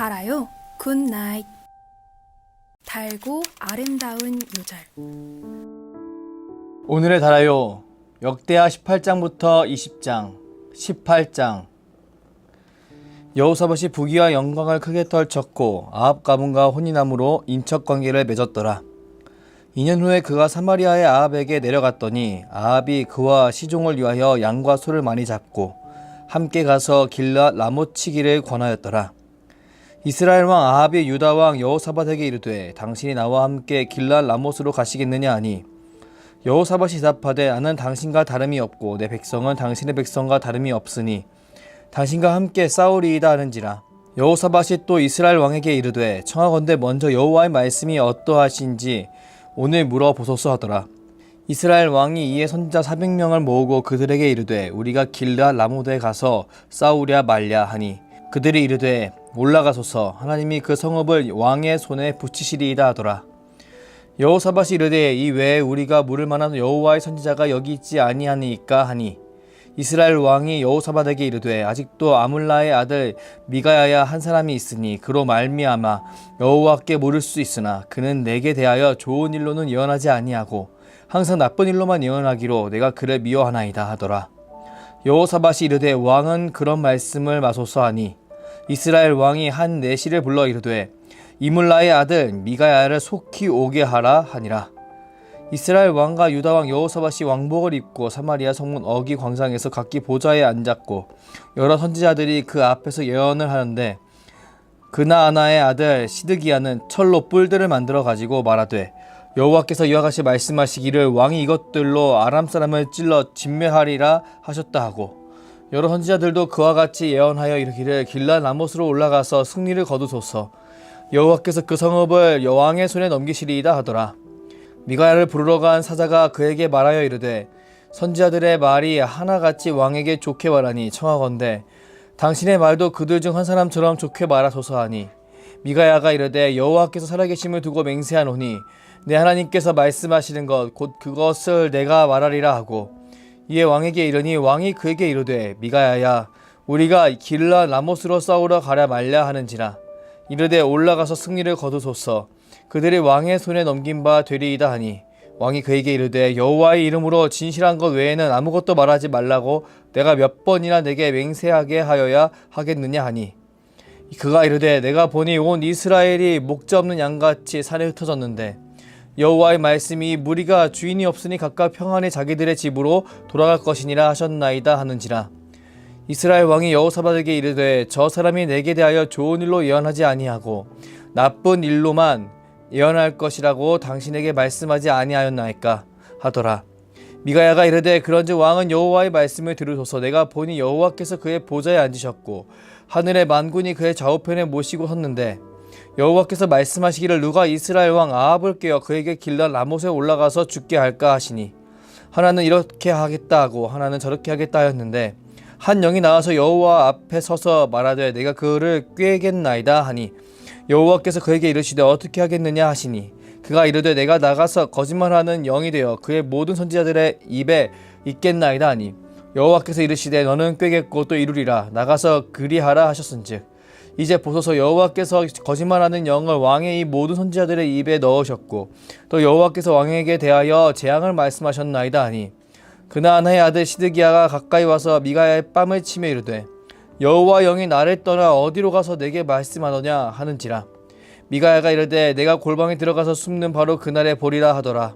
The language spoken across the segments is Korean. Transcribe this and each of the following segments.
달아요. 굿나잇. 달고 아름다운 요절. 오늘의 달아요. 역대하 18장부터 20장, 18장. 여호사밧이 부귀와 영광을 크게 떨쳤고 아합 가문과 혼인함으로 인척관계를 맺었더라. 2년 후에 그가 사마리아의 아합에게 내려갔더니 아합이 그와 시종을 위하여 양과 소를 많이 잡고 함께 가서 길앗 라못 치기를 권하였더라. 이스라엘 왕 아합이 유다 왕 여호사밧에게 이르되 당신이 나와 함께 길앗 라못으로 가시겠느냐 하니 여호사밧이 대답하되 나는 당신과 다름이 없고 내 백성은 당신의 백성과 다름이 없으니 당신과 함께 싸우리이다 하는지라. 여호사밧이 또 이스라엘 왕에게 이르되 청하건대 먼저 여호와의 말씀이 어떠하신지 오늘 물어보소서 하더라. 이스라엘 왕이 이에 선지자 400명을 모으고 그들에게 이르되 우리가 길앗 라못에 가서 싸우랴 말랴 하니 그들이 이르되 올라가소서 하나님이 그 성읍을 왕의 손에 붙이시리이다 하더라. 여호사밧이 이르되 이 외에 우리가 물을 만한 여호와의 선지자가 여기 있지 아니하니까 하니 이스라엘 왕이 여호사밧에게 이르되 아직도 아물라의 아들 미가야야 한 사람이 있으니 그로 말미암아 여호와께 물을 수 있으나 그는 내게 대하여 좋은 일로는 예언하지 아니하고 항상 나쁜 일로만 예언하기로 내가 그를 미워하나이다 하더라. 여호사밧이 이르되 왕은 그런 말씀을 마소서 하니 이스라엘 왕이 한 내시를 불러 이르되 이물라의 아들 미가야를 속히 오게 하라 하니라. 이스라엘 왕과 유다 왕 여호사밧이 왕복을 입고 사마리아 성문 어기 광장에서 각기 보좌에 앉았고 여러 선지자들이 그 앞에서 예언을 하는데 그나아나의 아들 시드기야는 철로 뿔들을 만들어 가지고 말하되 여호와께서 이와 같이 말씀하시기를 왕이 이것들로 아람 사람을 찔러 진멸하리라 하셨다 하고 여러 선지자들도 그와 같이 예언하여 이르기를 길앗 라못으로 올라가서 승리를 거두소서 여호와께서 그 성읍을 여왕의 손에 넘기시리이다 하더라. 미가야를 부르러 간 사자가 그에게 말하여 이르되 선지자들의 말이 하나같이 왕에게 좋게 말하니 청하건대 당신의 말도 그들 중 한 사람처럼 좋게 말하소서 하니 미가야가 이르되 여호와께서 살아계심을 두고 맹세하노니 내 하나님께서 말씀하시는 것 곧 그것을 내가 말하리라 하고 이에 왕에게 이르니 왕이 그에게 이르되 미가야야 우리가 길앗 라못으로 싸우러 가랴 말랴 하는지라. 이르되 올라가서 승리를 거두소서 그들이 왕의 손에 넘긴 바 되리이다 하니 왕이 그에게 이르되 여호와의 이름으로 진실한 것 외에는 아무것도 말하지 말라고 내가 몇 번이나 내게 맹세하게 하여야 하겠느냐 하니 그가 이르되 내가 보니 온 이스라엘이 목자없는 양같이 산에 흩어졌는데 여호와의 말씀이 무리가 주인이 없으니 각각 평안히 자기들의 집으로 돌아갈 것이니라 하셨나이다 하는지라. 이스라엘 왕이 여호사밧에게 이르되 저 사람이 내게 대하여 좋은 일로 예언하지 아니하고 나쁜 일로만 예언할 것이라고 당신에게 말씀하지 아니하였나이까 하더라. 미가야가 이르되 그런즉 왕은 여호와의 말씀을 들으소서 내가 보니 여호와께서 그의 보좌에 앉으셨고 하늘의 만군이 그의 좌우편에 모시고 섰는데 여호와께서 말씀하시기를 누가 이스라엘 왕 아합을 깨어 그에게 길앗 라못에 올라가서 죽게 할까 하시니 하나는 이렇게 하겠다 하고 하나는 저렇게 하겠다 하였는데 한 영이 나와서 여호와 앞에 서서 말하되 내가 그를 꾀겠나이다 하니 여호와께서 그에게 이르시되 어떻게 하겠느냐 하시니 그가 이르되 내가 나가서 거짓말하는 영이 되어 그의 모든 선지자들의 입에 있겠나이다 하니 여호와께서 이르시되 너는 꾀겠고 또 이루리라 나가서 그리하라 하셨은즉 이제 보소서 여호와께서 거짓말하는 영을 왕의 이 모든 선지자들의 입에 넣으셨고 또 여호와께서 왕에게 대하여 재앙을 말씀하셨나이다 하니 그나아나의 아들 시드기야가 가까이 와서 미가야의 뺨을 치며 이르되 여호와 영이 나를 떠나 어디로 가서 내게 말씀하더냐 하는지라. 미가야가 이르되 내가 골방에 들어가서 숨는 바로 그날에 보리라 하더라.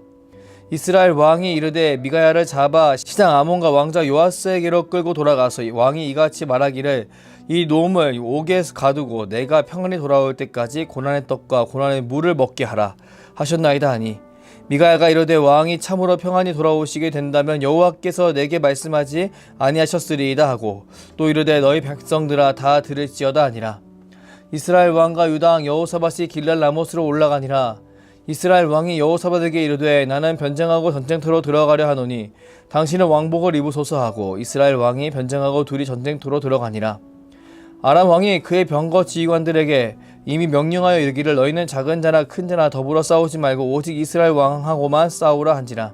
이스라엘 왕이 이르되 미가야를 잡아 시장 아몬과 왕자 요아스에게로 끌고 돌아가서 왕이 이같이 말하기를 이 놈을 옥에 가두고 내가 평안히 돌아올 때까지 고난의 떡과 고난의 물을 먹게 하라 하셨나이다 하니 미가야가 이르되 왕이 참으로 평안히 돌아오시게 된다면 여호와께서 내게 말씀하지 아니하셨으리이다 하고 또 이르되 너희 백성들아 다 들을지어다 하니라. 이스라엘 왕과 유다 왕 여호사밧이 길앗 라못으로 올라가니라. 이스라엘 왕이 여호사밧에게 이르되 나는 변장하고 전쟁터로 들어가려 하노니 당신은 왕복을 입으소서 하고 이스라엘 왕이 변장하고 둘이 전쟁터로 들어가니라. 아람 왕이 그의 병거 지휘관들에게 이미 명령하여 이르기를 너희는 작은 자나 큰 자나 더불어 싸우지 말고 오직 이스라엘 왕하고만 싸우라 한지라.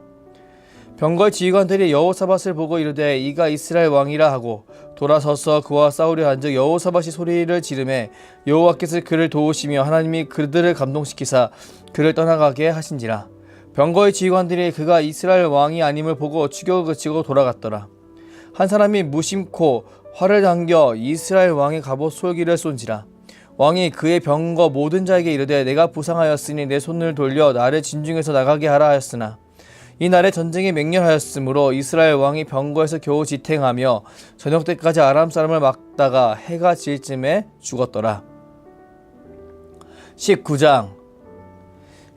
병거의 지휘관들이 여호사밧을 보고 이르되 이가 이스라엘 왕이라 하고 돌아서서 그와 싸우려 한즉 여호사밧이 소리를 지르매 여호와께서 그를 도우시며 하나님이 그들을 감동시키사 그를 떠나가게 하신지라. 병거의 지휘관들이 그가 이스라엘 왕이 아님을 보고 추격을 그치고 돌아갔더라. 한 사람이 무심코 활을 당겨 이스라엘 왕의 갑옷 솔기를 쏜지라. 왕이 그의 병거 모든 자에게 이르되 내가 부상하였으니 내 손을 돌려 나를 진중에서 나가게 하라 하였으나 이 날에 전쟁이 맹렬하였으므로 이스라엘 왕이 병거에서 겨우 지탱하며 저녁 때까지 아람 사람을 막다가 해가 질 쯤에 죽었더라. 19장.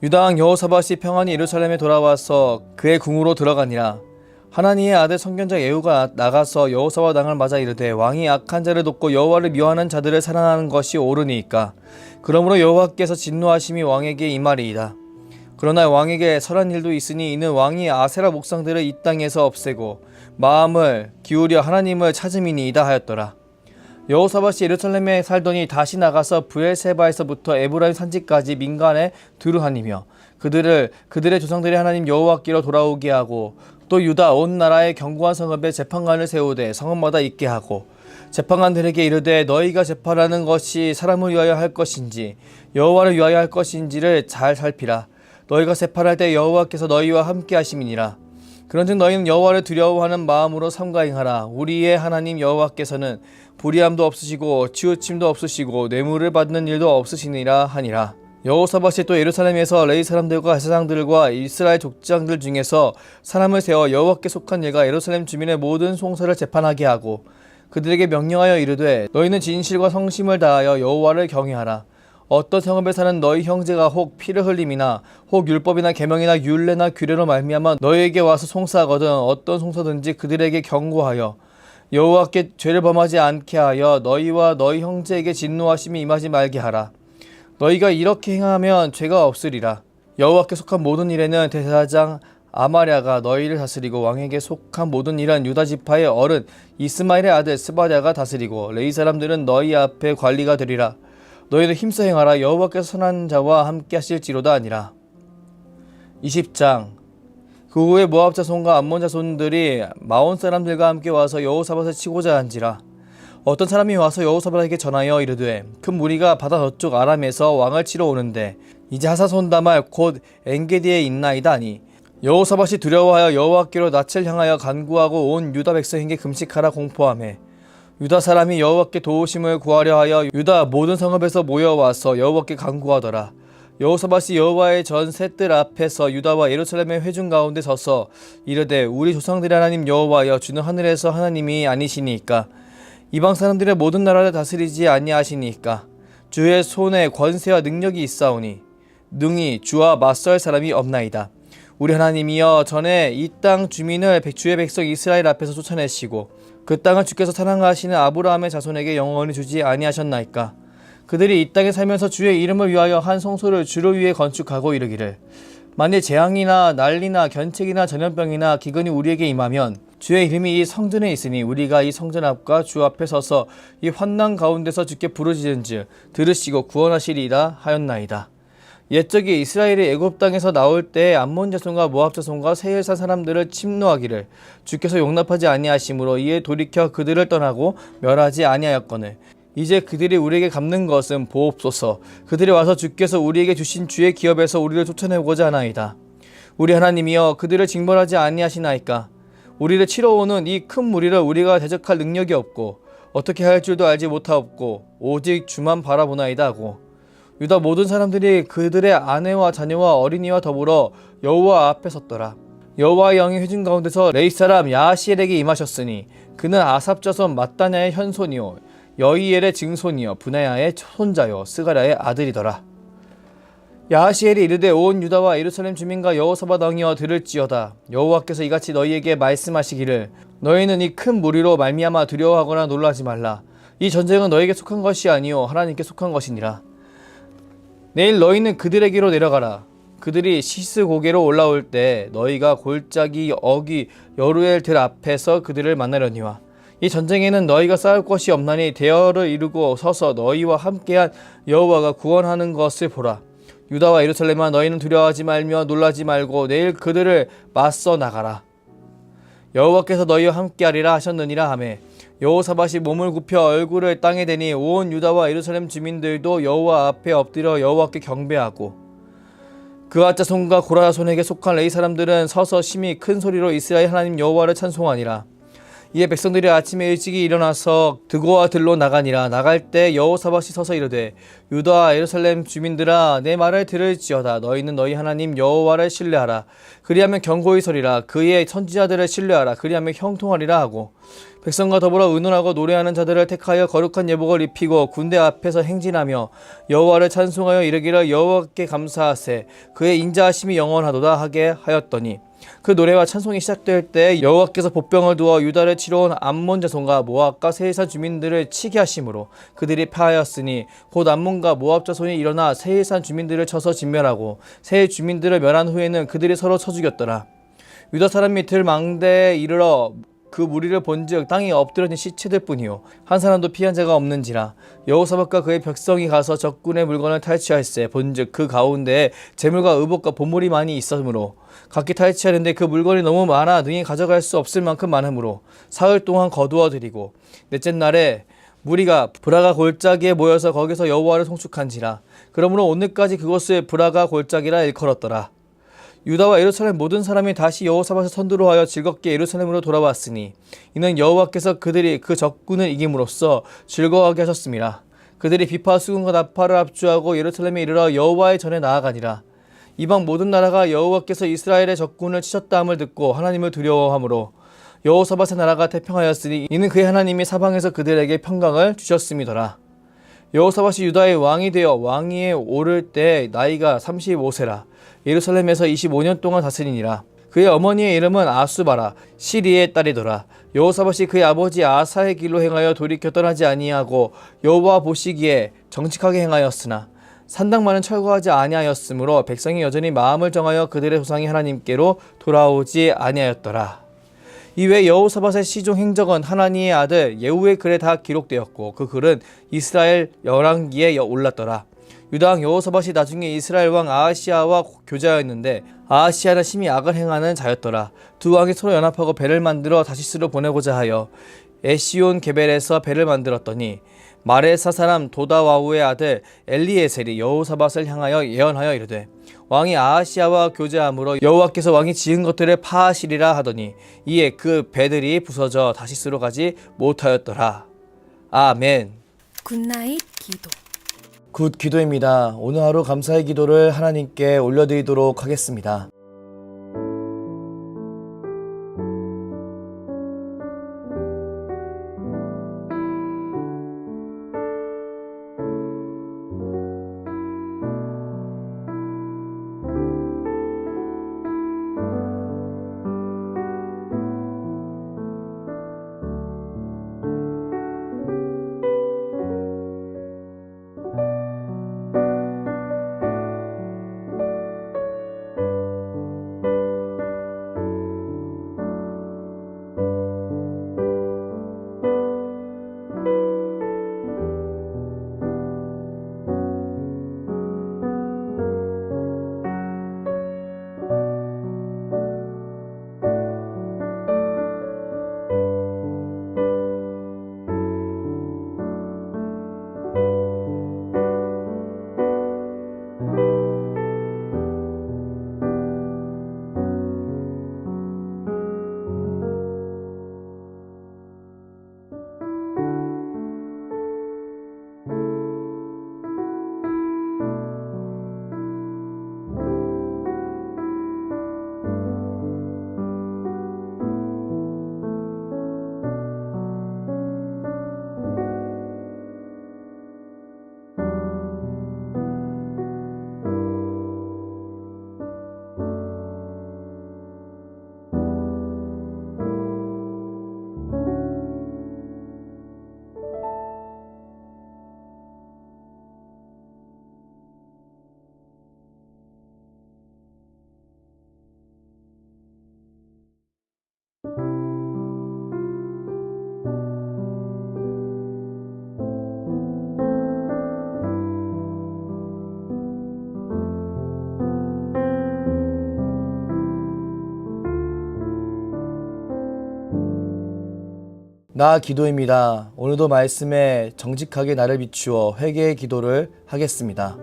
유다 왕 여호사밧이 평안히 예루살렘에 돌아와서 그의 궁으로 들어가니라. 하나니의 아들 선견자 예후가 나가서 여호사밧 왕을 맞아 이르되 왕이 악한 자를 돕고 여호와를 미워하는 자들을 사랑하는 것이 옳으니까 그러므로 여호와께서 진노하심이 왕에게 임하리이다. 그러나 왕에게 설한 일도 있으니 이는 왕이 아세라 목상들을 이 땅에서 없애고 마음을 기울여 하나님을 찾음이니이다 하였더라. 여호사밧이 예루살렘에 살더니 다시 나가서 브엘세바에서부터 에브라임 산지까지 민간에 두루하니며 그들의 조상들의 하나님 여호와께로 돌아오게 하고 또 유다 온 나라의 견고한 성읍에 재판관을 세우되 성읍마다 있게 하고 재판관들에게 이르되 너희가 재판하는 것이 사람을 위하여 할 것인지 여호와를 위하여 할 것인지를 잘 살피라. 너희가 재판할 때 여호와께서 너희와 함께 하심이니라. 그런즉 너희는 여호와를 두려워하는 마음으로 삼가행하라. 우리의 하나님 여호와께서는 불의함도 없으시고 치우침도 없으시고 뇌물을 받는 일도 없으시니라 하니라. 여호사밧이 또 예루살렘에서 레위 사람들과 제사장들과 이스라엘 족장들 중에서 사람을 세워 여호와께 속한 일과 예루살렘 주민의 모든 송사를 재판하게 하고 그들에게 명령하여 이르되 너희는 진실과 성심을 다하여 여호와를 경외하라. 어떤 성읍에 사는 너희 형제가 혹 피를 흘림이나 혹 율법이나 계명이나 율례나 규례로 말미암아 너희에게 와서 송사하거든 어떤 송사든지 그들에게 경고하여 여호와께 죄를 범하지 않게 하여 너희와 너희 형제에게 진노하심이 임하지 말게 하라. 너희가 이렇게 행하면 죄가 없으리라. 여호와께 속한 모든 일에는 대사장 아마랴가 너희를 다스리고 왕에게 속한 모든 일은 유다 지파의 어른 이스마엘의 아들 스바랴가 다스리고 레위 사람들은 너희 앞에 관리가 되리라. 너희는 힘써 행하라. 여호와께서 선한 자와 함께 하실지로다 아니라. 20장. 그 후에 모압 자손과 암몬 자손들이 마온 사람들과 함께 와서 여호사밧을 치고자 한지라. 어떤 사람이 와서 여호사밧에게 전하여 이르되 큰 무리가 바다 저쪽 아람에서 왕을 치러 오는데 이제 하사손다말 곧 엔게디에 있나이다 하니 여호사밧이 두려워하여 여호와께로 낯을 향하여 간구하고 온 유다 백성에게 금식하라 공포하매 유다 사람이 여호와께 도우심을 구하려 하여 유다 모든 성읍에서 모여와서 여호와께 간구하더라. 여호사밧이 여호와의 전 셋들 앞에서 유다와 예루살렘의 회중 가운데 서서 이르되 우리 조상들의 하나님 여호와여 주는 하늘에서 하나님이 아니시니까 이방 사람들의 모든 나라를 다스리지 아니하시니까 주의 손에 권세와 능력이 있사오니 능히 주와 맞설 사람이 없나이다. 우리 하나님이여 전에 이 땅 주민을 주의 백성 이스라엘 앞에서 쫓아내시고 그 땅을 주께서 사랑하시는 아브라함의 자손에게 영원히 주지 아니하셨나이까. 그들이 이 땅에 살면서 주의 이름을 위하여 한 성소를 주를 위해 건축하고 이르기를 만일 재앙이나 난리나 견책이나 전염병이나 기근이 우리에게 임하면 주의 이름이 이 성전에 있으니 우리가 이 성전 앞과 주 앞에 서서 이 환난 가운데서 주께 부르짖은즉 들으시고 구원하시리이다 하였나이다. 옛적에 이스라엘이 애굽 땅에서 나올 때 암몬 자손과 모압 자손과 세일 산 사람들을 침노하기를 주께서 용납하지 아니하심으로 이에 돌이켜 그들을 떠나고 멸하지 아니하였거늘 이제 그들이 우리에게 갚는 것은 보옵소서. 그들이 와서 주께서 우리에게 주신 주의 기업에서 우리를 쫓아내고자 하나이다. 우리 하나님이여 그들을 징벌하지 아니하시나이까. 우리를 치러 오는 이 큰 무리를 우리가 대적할 능력이 없고 어떻게 할 줄도 알지 못하옵고 오직 주만 바라보나이다 하고 유다 모든 사람들이 그들의 아내와 자녀와 어린이와 더불어 여호와 앞에 섰더라. 여호와의 영이 회중 가운데서 레위 사람 야하시엘에게 임하셨으니 그는 아삽 자손 mat단야의 현손이요 여이엘의 증손이요 브나야의 손자요 스가랴의 아들이더라. 야하시엘이 이르되 온 유다와 예루살렘 주민과 여호사밧 왕이여 들을지어다. 여호와께서 이같이 너희에게 말씀하시기를 너희는 이 큰 무리로 말미암아 두려워하거나 놀라지 말라. 이 전쟁은 너희에게 속한 것이 아니요 하나님께 속한 것이니라. 내일 너희는 그들에게로 내려가라. 그들이 시스 고개로 올라올 때 너희가 골짜기 어기 여루엘 들 앞에서 그들을 만나려니와 이 전쟁에는 너희가 싸울 것이 없나니 대열을 이루고 서서 너희와 함께한 여호와가 구원하는 것을 보라. 유다와 예루살렘아 너희는 두려워하지 말며 놀라지 말고 내일 그들을 맞서 나가라. 여호와께서 너희와 함께하리라 하셨느니라 하매 여호사밧이 몸을 굽혀 얼굴을 땅에 대니 온 유다와 예루살렘 주민들도 여호와 앞에 엎드려 여호와께 경배하고 그앗 자손과 고라 자손에게 속한 레위 사람들은 서서 심히 큰 소리로 이스라엘 하나님 여호와를 찬송하니라. 이에 백성들이 아침에 일찍이 일어나서 드고와 들로 나가니라. 나갈 때 여호사밧이 서서 이르되 유다와 예루살렘 주민들아 내 말을 들을지어다. 너희는 너희 하나님 여호와를 신뢰하라. 그리하면 견고히 서리라. 그의 선지자들을 신뢰하라. 그리하면 형통하리라 하고 백성과 더불어 의논하고 노래하는 자들을 택하여 거룩한 예복을 입히고 군대 앞에서 행진하며 여호와를 찬송하여 이르기를 여호와께 감사하세 그의 인자하심이 영원하도다 하게 하였더니 그 노래와 찬송이 시작될 때 여호와께서 복병을 두어 유다를 치러 온 암몬 자손과 모압과 세일산 주민들을 치게 하심으로 그들이 패하였으니 곧 암몬과 모압 자손이 일어나 세일산 주민들을 쳐서 진멸하고 세일 주민들을 멸한 후에는 그들이 서로 쳐 죽였더라. 유다 사람이 들망대에 이르러 그 무리를 본즉 땅에 엎드러진 시체들 뿐이요 한 사람도 피한 자가 없는지라. 여호사밧과 그의 백성이 가서 적군의 물건을 탈취할세 본즉 그 가운데에 재물과 의복과 보물이 많이 있었으므로 각기 탈취하는데 그 물건이 너무 많아 능히 가져갈 수 없을 만큼 많으므로 사흘 동안 거두어 들이고 넷째 날에 무리가 브라가 골짜기에 모여서 거기서 여호와를 송축한지라. 그러므로 오늘까지 그것을 브라가 골짜기라 일컬었더라. 유다와 예루살렘 모든 사람이 다시 여호사밧을 선두로 하여 즐겁게 예루살렘으로 돌아왔으니 이는 여호와께서 그들이 그 적군을 이김으로써 즐거워하게 하셨습니다. 그들이 비파 수군과 나팔을 합주하고 예루살렘에 이르러 여호와의 전에 나아가니라. 이방 모든 나라가 여호와께서 이스라엘의 적군을 치셨다함을 듣고 하나님을 두려워하므로 여호사밧의 나라가 태평하였으니 이는 그의 하나님이 사방에서 그들에게 평강을 주셨음이더라. 여호사밧이 유다의 왕이 되어 왕위에 오를 때 나이가 35세라. 예루살렘에서 25년 동안 다스리니라. 그의 어머니의 이름은 아수바라 시리의 딸이더라. 여호사밧이 그의 아버지 아사의 길로 행하여 돌이켜 떠나지 아니하고 여호와 보시기에 정직하게 행하였으나 산당만은 철거하지 아니하였으므로 백성이 여전히 마음을 정하여 그들의 조상의 하나님께로 돌아오지 아니하였더라. 이외 여호사밧의 시종 행적은 하나니의 아들 예후의 글에 다 기록되었고 그 글은 이스라엘 열왕기에 올랐더라. 유다 왕 여호사밧이 나중에 이스라엘 왕 아하시아와 교제하였는데 아하시아는 심히 악을 행하는 자였더라. 두 왕이 서로 연합하고 배를 만들어 다시스로 보내고자 하여 에시온 게벨에서 배를 만들었더니 마레사 사람 도다와우의 아들 엘리에셀이 여호사밧을 향하여 예언하여 이르되 왕이 아하시아와 교제함으로 여호와께서 왕이 지은 것들을 파하시리라 하더니 이에 그 배들이 부서져 다시스로 가지 못하였더라. 아멘. 굿나잇 기도. 굿 기도입니다. 오늘 하루 감사의 기도를 하나님께 올려드리도록 하겠습니다. 나 기도입니다. 오늘도 말씀에 정직하게 나를 비추어 회개의 기도를 하겠습니다.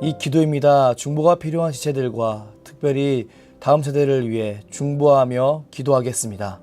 이 기도입니다. 중보가 필요한 지체들과 특별히 다음 세대를 위해 중보하며 기도하겠습니다.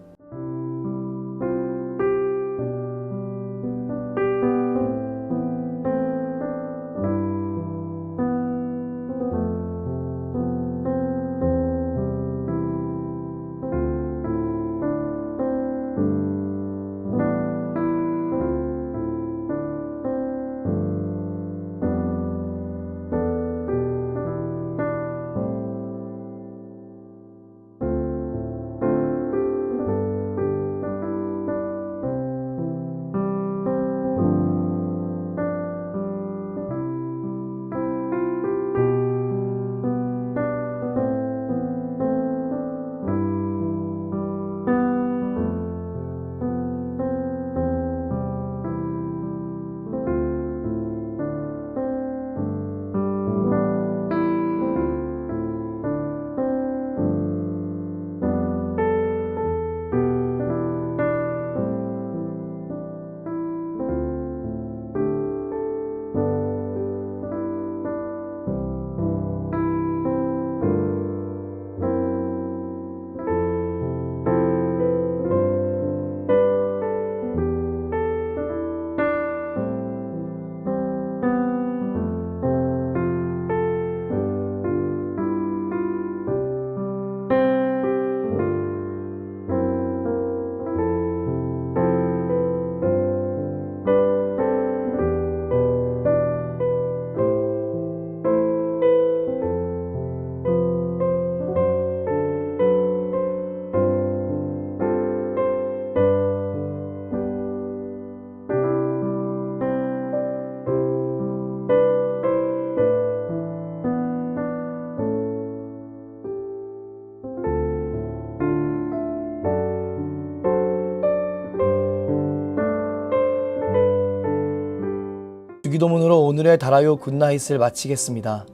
주기도문으로 오늘의 달아요 굿나잇을 마치겠습니다.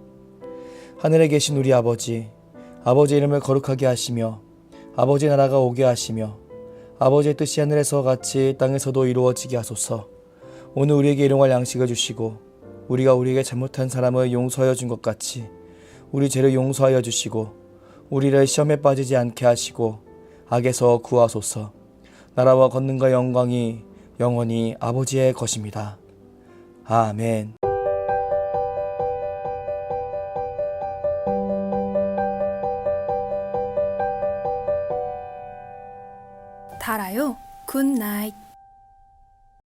하늘에 계신 우리 아버지, 아버지의 이름을 거룩하게 하시며 아버지의 나라가 오게 하시며 아버지의 뜻이 하늘에서 같이 땅에서도 이루어지게 하소서. 오늘 우리에게 일용할 양식을 주시고 우리가 우리에게 잘못한 사람을 용서하여 준 것 같이 우리 죄를 용서하여 주시고 우리를 시험에 빠지지 않게 하시고 악에서 구하소서. 나라와 권능과 영광이 영원히 아버지의 것입니다. 아멘. 달아요 굿나잇.